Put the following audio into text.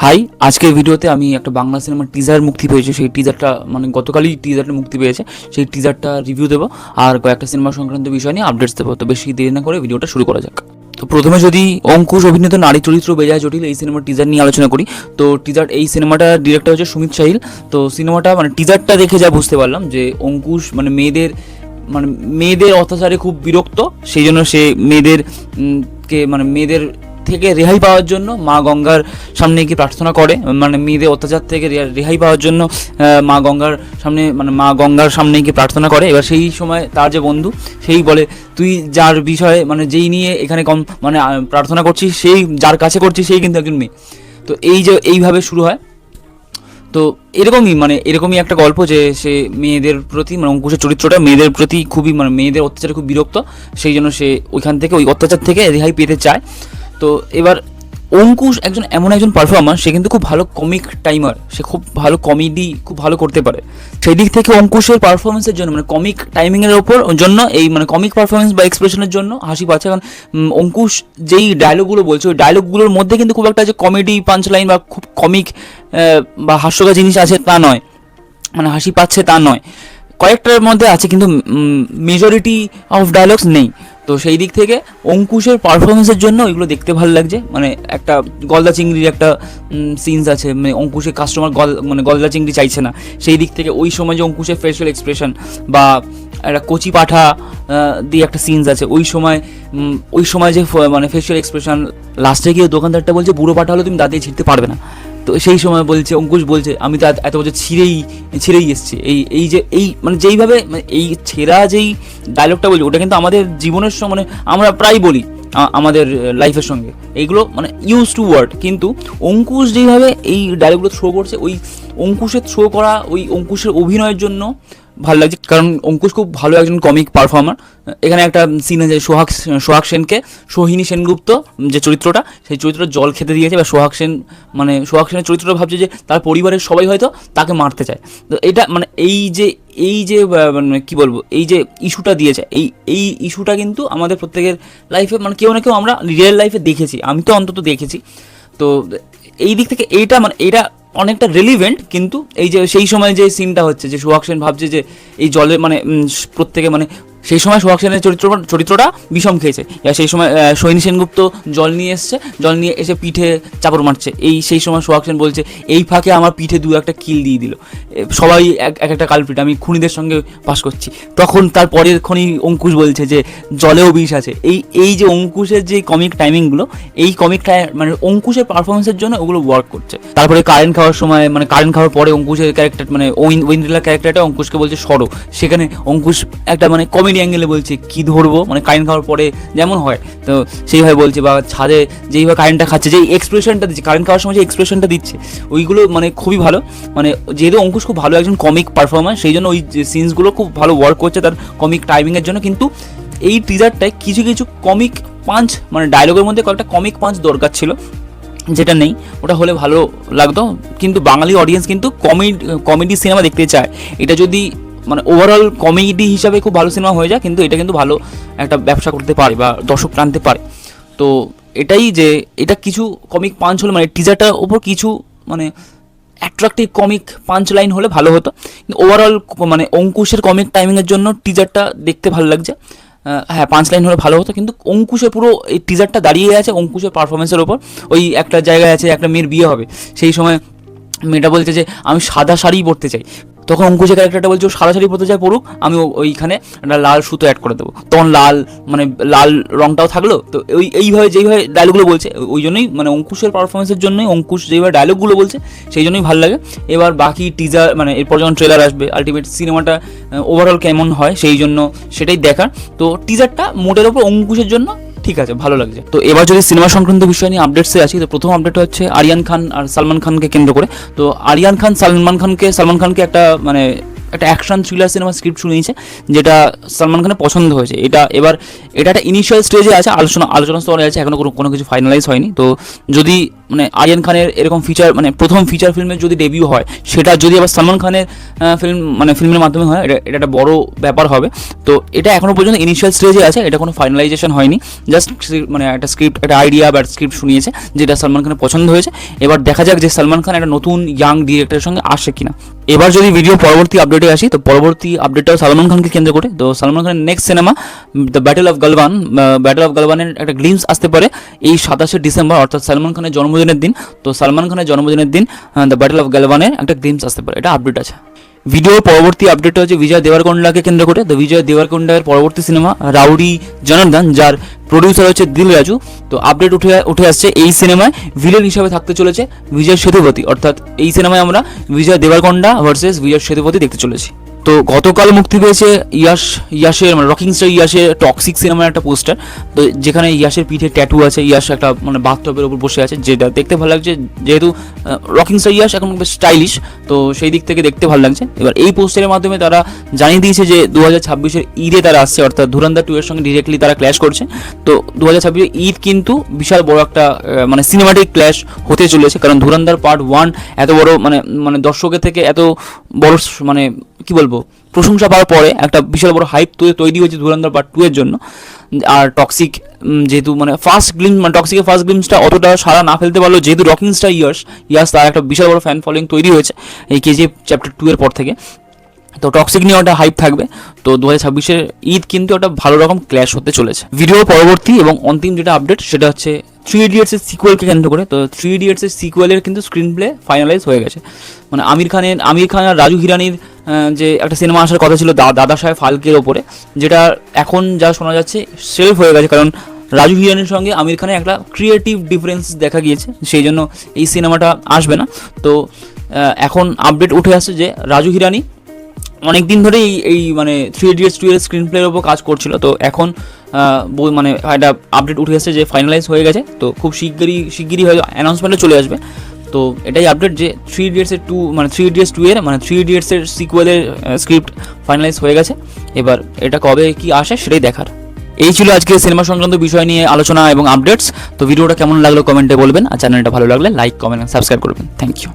High, আজকের ভিডিওতে আমি একটা বাংলা সিনেমার টিজার মুক্তি পেয়েছে, সেই টিজারটা মানে গতকালই টিজারটা মুক্তি পেয়েছে, সেই টিজারটা রিভিউ দেবো আর কয়েকটা সিনেমা সংক্রান্ত বিষয় নিয়ে আপডেটস দেবো। তো বেশি দেরি না করে ভিডিওটা শুরু করা যাক। তো প্রথমে যদি অঙ্কুশ অভিনীত নারী চরিত্র বেজায় জটিল এই সিনেমার টিজার নিয়ে আলোচনা করি। তো এই সিনেমাটার ডিরেক্টর হচ্ছে সুমিত সাহিল। তো সিনেমাটা মানে টিজারটা দেখে যা বুঝতে পারলাম যে অঙ্কুশ মানে মেয়েদের অত্যাচারে খুব বিরক্ত, সেই জন্য সে মেয়েদের থেকে রেহাই পাওয়ার জন্য মা গঙ্গার সামনে গিয়ে প্রার্থনা করে, মানে মেয়েদের অত্যাচার থেকে রেহাই পাওয়ার জন্য মা গঙ্গার সামনে গিয়ে প্রার্থনা করে। এবার সেই সময় তার যে বন্ধু সেই বলে, তুই যার বিষয়ে মানে যেই নিয়ে এখানে প্রার্থনা করছিস, সেই যার কাছে করছিস সেই কিন্তু একজন মেয়ে। তো এইভাবে শুরু হয়। তো এরকমই একটা গল্প যে সে মেয়েদের প্রতি মানে অঙ্কুশের চরিত্রটা মেয়েদের প্রতি খুবই মেয়েদের অত্যাচারে খুব বিরক্ত, সেই জন্য সে ওইখান থেকে ওই অত্যাচার থেকে রেহাই পেতে চায়। তো এবার অঙ্কুশ এমন একজন পারফর্মার, সে কিন্তু খুব ভালো কমিক টাইমার, সে খুব ভালো কমেডি খুব ভালো করতে পারে। সেই দিক থেকে অঙ্কুশের পারফরমেন্সের জন্য কমিক টাইমিংয়ের ওপর জন্য এই কমিক পারফরমেন্স বা এক্সপ্রেশনের জন্য হাসি পাচ্ছে। কারণ অঙ্কুশ যেই ডায়লগগুলো বলছে ওই ডায়লগগুলোর মধ্যে কিন্তু খুব একটা যে কমেডি পাঞ্চ লাইন বা খুব কমিক বা হাস্যকর জিনিস আছে তা নয়, হাসি পাচ্ছে তা নয়, কয়েকটার মধ্যে আছে কিন্তু মেজরিটি অফ ডায়লগস নেই। তো সেই দিক থেকে অঙ্কুশের পারফরমেন্সের জন্য ওইগুলো দেখতে ভালো লাগছে। একটা গলদা চিংড়ির একটা সিনস আছে, অঙ্কুশের কাস্টমার গলদা চিংড়ি চাইছে না, সেই দিক থেকে ওই সময় যে অঙ্কুশের ফেশিয়াল এক্সপ্রেশন বা একটা কচি পাঠা দিয়ে একটা সিনস আছে, ওই সময় যে ফেশিয়াল এক্সপ্রেশন, লাস্টে গিয়ে দোকানদারটা বলছে বুড়ো পাঠা হলে তুমি দাঁত দিয়ে ছিঁড়তে পারবে না। তো সেই সময় অঙ্কুশ বলছে আমি তো এত বছর ছিঁড়েই এসছি। যেইভাবে এই ছেঁড়া যেই ডায়লগটা বলছি ওটা কিন্তু আমাদের জীবনের সঙ্গে আমরা প্রায় বলি আমাদের লাইফের সঙ্গে, এইগুলো ইউজ টু ওয়ার্ড। কিন্তু অঙ্কুশ যেইভাবে এই ডায়লগগুলো থ্রো করছে, ওই অঙ্কুশের থ্রো করা ওই অঙ্কুশের অভিনয়ের জন্য ভালো লাগছে। কারণ অঙ্কুশ খুব ভালো একজন কমিক পারফর্মার। এখানে একটা সিন আছে, সোহাগ সেনকে সোহিনী সেনগুপ্ত যে চরিত্রটা, সেই চরিত্রটা জল খেতে দিয়েছে, বা সোহাগ সেনের চরিত্রটা ভাবছে যে তার পরিবারের সবাই হয়তো তাকে মারতে চায়। তো এটা এই যে কি বলবো, এই যে ইস্যুটা দিয়েছে, এই ইস্যুটা কিন্তু আমাদের প্রত্যেকের লাইফে কেউ না কেউ আমরা রিয়েল লাইফে দেখেছি, আমি তো অন্তত দেখেছি। তো এই দিক থেকে এইটা অনেকটা রেলিভেন্ট। কিন্তু এই যে সেই সময় যে সিনটা হচ্ছে যে সোহাগ সেন ভাবছে যে এই জলে প্রত্যেকে সেই সময় সোহাগ সেনের চরিত্রটা বিষম খেয়েছে, সেই সময় সোহিনী সেনগুপ্ত জল নিয়ে এসে পিঠে চাপড় মারছে, সেই সময় সোহাগ সেন বলছে এই ফাঁকে আমার পিঠে দু একটা কিল দিয়ে দিল, সবাই এক একটা কালপিট, আমি খুনিদের সঙ্গে পাস করছি। তখন তার পরের ক্ষণই অঙ্কুশ বলছে যে জলেও বিষ আছে। এই যে অঙ্কুশের যে কমিক টাইমিংগুলো, এই কমিক অঙ্কুশের পারফরমেন্সের জন্য ওগুলো ওয়ার্ক করছে। তারপরে কারেন্ট খাওয়ার পরে অঙ্কুশের ক্যারেক্টার ঐন্দ্রিলার ক্যারেক্টারটা অঙ্কুশকে বলছে সরো, সেখানে অঙ্কুশ একটা কমেডি অ্যাঙ্গেলে বলছে কি ধরবো, কারেন্ট খাওয়ার পরে যেমন হয় তো সেইভাবে বলছে, বা ছাদে যেইভাবে কারেন্টটা খাচ্ছে, যেই এক্সপ্রেশনটা দিচ্ছে কারেন্ট খাওয়ার সময় যে এক্সপ্রেশনটা দিচ্ছে, ওইগুলো খুবই ভালো। যেহেতু অঙ্কুশ খুব ভালো একজন কমিক পারফর্মার, সেই জন্য ওই সিনসগুলো খুব ভালো ওয়ার্ক করছে তার কমিক টাইমিংয়ের জন্য। কিন্তু এই টিজারটায় কিছু কমিক পাঞ্চ ডায়লগের মধ্যে কয়েকটা কমিক পাঞ্চ দরকার ছিল, যেটা নেই। ওটা হলে ভালো লাগতো। কিন্তু বাঙালি অডিয়েন্স কিন্তু কমেডি সিনেমা দেখতে চায়। এটা যদি ওভারঅল কমেডি হিসাবে খুব ভালো সিনেমা হয়ে যায়, কিন্তু এটা কিন্তু ভালো একটা ব্যবসা করতে পারে বা দর্শক টানতে পারে। তো এটাই যে এটা কিছু কমিক পাঞ্চ হলে টিজারটার ওপর কিছু অ্যাট্রাকটিভ কমিক পাঞ্চ লাইন হলে ভালো হতো। কিন্তু ওভারঅল অঙ্কুশের কমিক টাইমিংয়ের জন্য টিজারটা দেখতে ভালো লাগছে। হ্যাঁ, পাঁচ লাইন হলে ভালো হতো। কিন্তু অঙ্কুশের পুরো এই টিজারটা দাঁড়িয়ে আছে অঙ্কুশের পারফরমেন্সের ওপর। ওই একটা জায়গায় আছে, একটা মেয়ের বিয়ে হবে, সেই সময় মেয়েটা বলছে যে আমি সাদা শাড়ি পরতে চাই, তখন অঙ্কুশের ক্যারেক্টারটা বলছে ও সাদা শাড়ি পরতে চাই, পড়ুক, আমি ওইখানে একটা লাল সুতো অ্যাড করে দেবো, তখন লাল রঙটাও থাকলো। তো এইভাবে যেইভাবে ডায়লগুলো বলছে, ওই জন্যই অঙ্কুশের পারফরমেন্সের জন্যই অঙ্কুশ যেইভাবে ডায়লগগুলো বলছে সেই জন্যই ভালো লাগে। এবার বাকি টিজার এরপর যখন ট্রেলার আসবে, আলটিমেট সিনেমাটা ওভারঅল কেমন হয় সেই জন্য সেটাই দেখার। তো টিজারটা মোটের ওপর অঙ্কুশের জন্য ঠিক আছে, ভালো লাগছে। তো এবার যদি সিনেমা সংক্রান্ত বিষয় নিয়ে আপডেটসে আসি, তো প্রথম আপডেট হচ্ছে আরিয়ান খান আর সালমান খানকে কেন্দ্র করে। তো আরিয়ান খান সালমান খানকে একটা একটা অ্যাকশন থ্রিলার সিনেমা স্ক্রিপ্ট শুনিয়েছে, যেটা সালমান খানের পছন্দ হয়েছে। এটা একটা ইনিশিয়াল স্টেজে আছে, আলোচনা স্তরে আছে, এখনো কোনো কিছু ফাইনালাইজ হয়নি। তো যদি মানে আরিয়ান খানের এরকম ফিচার মানে প্রথম ফিচার ফিল্মের যদি ডেবিউ হয়, সেটা যদি আবার সালমান খানের ফিল্মের মাধ্যমে হয়, এটা একটা বড় ব্যাপার হবে। তো এটা এখনো পর্যন্ত ইনিশিয়াল স্টেজে আছে, এটা কোনো ফাইনালাইজেশন হয়নি, জাস্ট মানে একটা স্ক্রিপ্ট, একটা আইডিয়া বা স্ক্রিপ্ট শুনিয়েছে যেটা সালমান খানের পছন্দ হয়েছে। এবার দেখা যাক যে সালমান খান একটা নতুন ইয়াং ডিরেক্টরের সঙ্গে আসে কিনা। এবার যদি ভিডিও পরবর্তী আপডেটে আসি, তো পরবর্তী আপডেটটাও সালমান খানকে কেন্দ্র করে। তো সালমান খানের নেক্সট সিনেমা দ্য ব্যাটল অফ গালওয়ানের একটা গ্লিমস আসতে পারে এই 27শে ডিসেম্বর, অর্থাৎ সালমান খানের জন্মদিনের দিন। তো সালমান খানের জন্মদিনের দিন দ্য ব্যাটল অফ গালওয়ানের একটা গ্লিমস আসতে পারে, এটা আপডেট আছে। ভিডিওর পরবর্তী আপডেটটা হচ্ছে বিজয় দেওয়ারকোন্ডাকে কেন্দ্র করে। তো বিজয় দেওয়ারকোন্ডার পরবর্তী সিনেমা রাউডি জনার্দন, যার প্রডিউসার হচ্ছে দিল রাজু। তো আপডেট উঠে আসছে, এই সিনেমায় ভিলেন হিসাবে থাকতে চলেছে বিজয় সেতুপতি, অর্থাৎ এই সিনেমায় আমরা বিজয় দেওয়ারকোন্ডা ভার্সেস বিজয় সেতুপতি দেখতে চলেছি। তো গতকাল মুক্তি পেয়েছে ইয়াশের মানে রকিং স্টার ইয়াশের টক্সিক সিনেমার একটা পোস্টার। তো যেখানে ইয়াশের পিঠে ট্যাটু আছে, ইয়াশ একটা মানে বাথটবের উপর বসে আছে, যেটা দেখতে ভালো লাগছে। যেহেতু রকিং স্টার ইয়াশ এখন বেশ স্টাইলিশ, তো সেই দিক থেকে দেখতে ভালো লাগছে। এবার এই পোস্টারের মাধ্যমে তারা জানিয়ে দিয়েছে যে 2026-এর ঈদে তারা আসছে, অর্থাৎ ধুরন্ধর 2 এর সঙ্গে ডিরেক্টলি তারা ক্ল্যাশ করছে। তো 2026-এর ঈদ কিন্তু বিশাল বড় একটা মানে সিনেমাটিক ক্ল্যাশ হতে চলেছে, কারণ ধুরন্ধর পার্ট 1 এত বড় মানে দর্শকের থেকে এত বড় মানে কি বলবো প্রশংসা পাওয়ার পরে একটা বিশাল বড় হাইপ তৈরি হয়েছে ধুরন্ধর পার্ট 2 এর জন্য। আর টক্সিক যেহেতু মানে টক্সিকের ফার্স্ট গ্লিমসটা অতটা সারা না ফেলতে পারলো, যেহেতু রকিং স্টার ইয়াস তার একটা বিশাল বড় ফ্যান ফলোয়িং তৈরি হয়েছে এই কেজিএফ চ্যাপ্টার 2 এর পর থেকে। তো টক্সিক নিয়ে ওটা হাইপ থাকবে। তো 2026-এর ঈদ কিন্তু একটা ভালো রকম ক্ল্যাশ হতে চলেছে। ভিডিও পরবর্তী এবং অন্তিম যেটা আপডেট সেটা হচ্ছে 3 ইডিয়টসের সিকুয়েলকে কেন্দ্র করে। তো 3 ইডিয়টসের সিকুয়েলের কিন্তু স্ক্রিন প্লে ফাইনালাইজ হয়ে গেছে। মানে আমির খান আর রাজু হিরানির যে একটা সিনেমা আসার কথা ছিল দাদা সাহেব ফালকের ওপরে, যেটা এখন যা শোনা যাচ্ছে সেলফ হয়ে গেছে, কারণ রাজু হিরানির সঙ্গে আমির খানের একটা ক্রিয়েটিভ ডিফারেন্স দেখা গিয়েছে, সেই জন্য এই সিনেমাটা আসবে না। তো এখন আপডেট উঠে আসছে যে রাজু হিরানি অনেকদিন ধরে এই মানে 3 ইডিয়টস 2 এর স্ক্রিন প্লের ওপর কাজ করছিল। তো এখন মানে একটা আপডেট উঠে আসছে যে ফাইনালাইজ হয়ে গেছে। তো খুব শিগগিরই হয়তো অ্যানাউন্সমেন্টে চলে আসবে। তো এটাই আপডেট যে 3 ইডিয়টসের 2 মানে 3 ইডিয়টস 2 এর মানে 3 ইডিয়টসের সিকুয়েলের স্ক্রিপ্ট ফাইনালাইজ হয়ে গেছে। এবার এটা কবে কি আসে সেটাই দেখার। এই ছিল আজকে সিনেমা সংক্রান্ত বিষয় নিয়ে আলোচনা এবং আপডেটস। তো ভিডিওটা কেমন লাগলো কমেন্টে বলবেন, আর চ্যানেলটা ভালো লাগলে লাইক কমেন্ট সাবস্ক্রাইব করবেন। Thank you.